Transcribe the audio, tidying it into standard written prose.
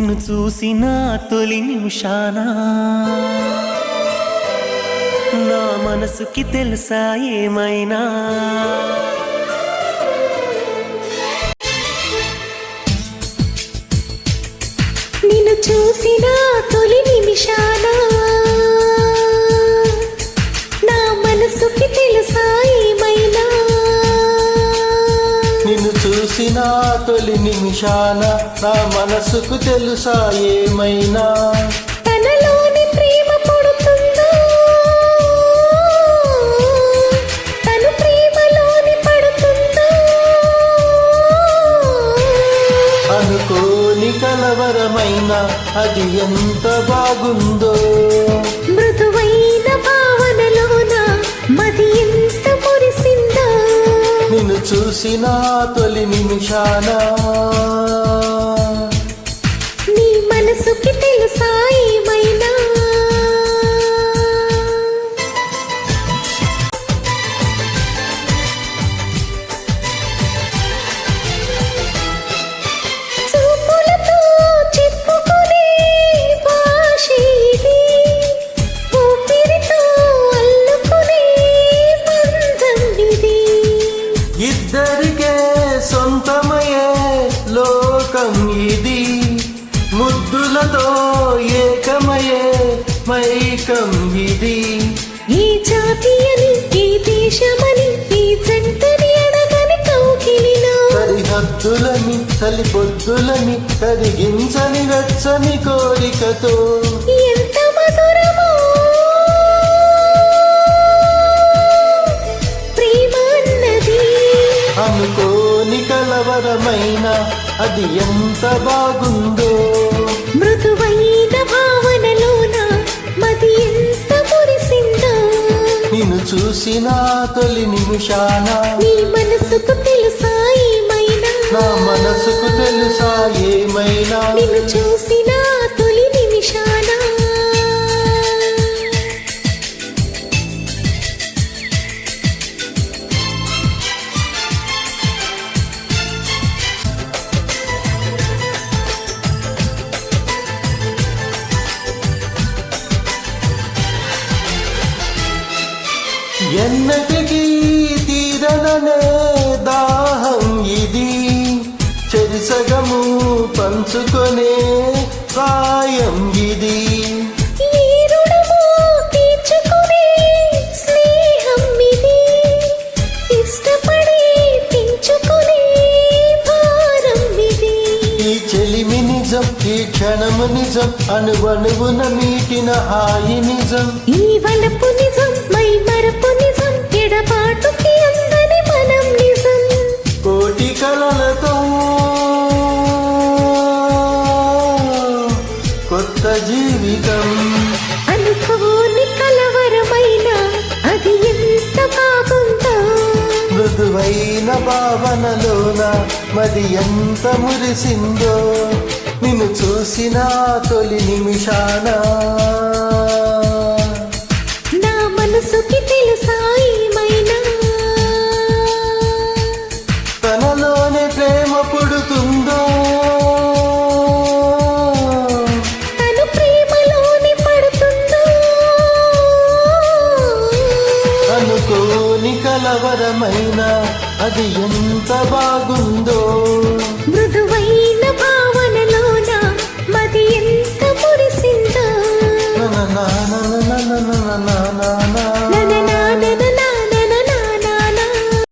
నిన్ను చూసిన తొలి నిమిషాన నా మనసుకి తెలుసా ఏమైనా నిన్ను చూసిన తొలి నిమిషాన నా మనసుకి తెలుసా ఏమైనా నిన్ను చూసిన తొలి నిమిషాన నా మనసుకు తెలుసా ఏమైనా తనలోని ప్రేమ పుడుతుందో తను ప్రేమలోని పడుతుందో అనుకోని కలవరమైన అది ఎంత బాగుందో మృదువైన భావనలోన మది ఎంత మురిసిందో నిన్ను చూసిన తొలి నిమిషాన నీ మనసుకి తెలుసా ఏమైనా చూపులతో చెప్పుకునే భాష ఇది ఊపిరితో అల్లుకునే బంధం ఇది ఇద్దరికే సొంతమయ్యే లోకం ఇది ముద్దులతో ఏకమయ్యే మైకం ఇది ఈ జాతి అని ఈ దేశమని ఈ జంటని అడగని కౌకిలిలో సరిహద్దులని చలిపొద్దులని కరిగించని వెచ్చని కోరికతో ఎంత మధురమో ప్రేమ అన్నది అనుకోని కలవరమైన అది ఎంత బాగుందో మృదువైన భావనలోన మది ఎంత మురిసిందో నిన్ను చూసిన తొలి నిమిషాన నీ మనసుకు తెలుసా ఏమైనా నా మనసుకు తెలుసా ఏమైనా నిన్ను చూసిన తొలి నిమిషాన ఎన్నటికీ తీరననే దాహం ఇది చెరిసగము పంచుకొనే ప్రాయం ఇది ఈ రుణము తీర్చుకునే స్నేహం ఇది ఇష్టపడి పెంచుకునే భారం ఇది ఈ చెలిమి నిజం ఈ క్షణము నిజం అణువణువున మీటిన హాయి నిజం ఈ వలపు నిజం మై మరపు నిజం ఎడబాటుకి అందని మనం నిజం కోటి కలలతో కొత్త జీవితం అనుకోని కలవరమైన అది ఎంత బాగుందో మృదువైన భావనలోన మది ఎంత మురిసిందో నిన్ను చూసిన తొలి నిమిషాన నా మనసుకి తెలుసా ఏమైనా తనలోనే ప్రేమ పుడుతుందో తను ప్రేమలోని పడుతుందో అనుకోని కలవరమైన అది ఎంత బాగుందో మృదువైన భావనలోన మది ఎంత మురిసిందో నా నా నా నా నా నా నా నా నా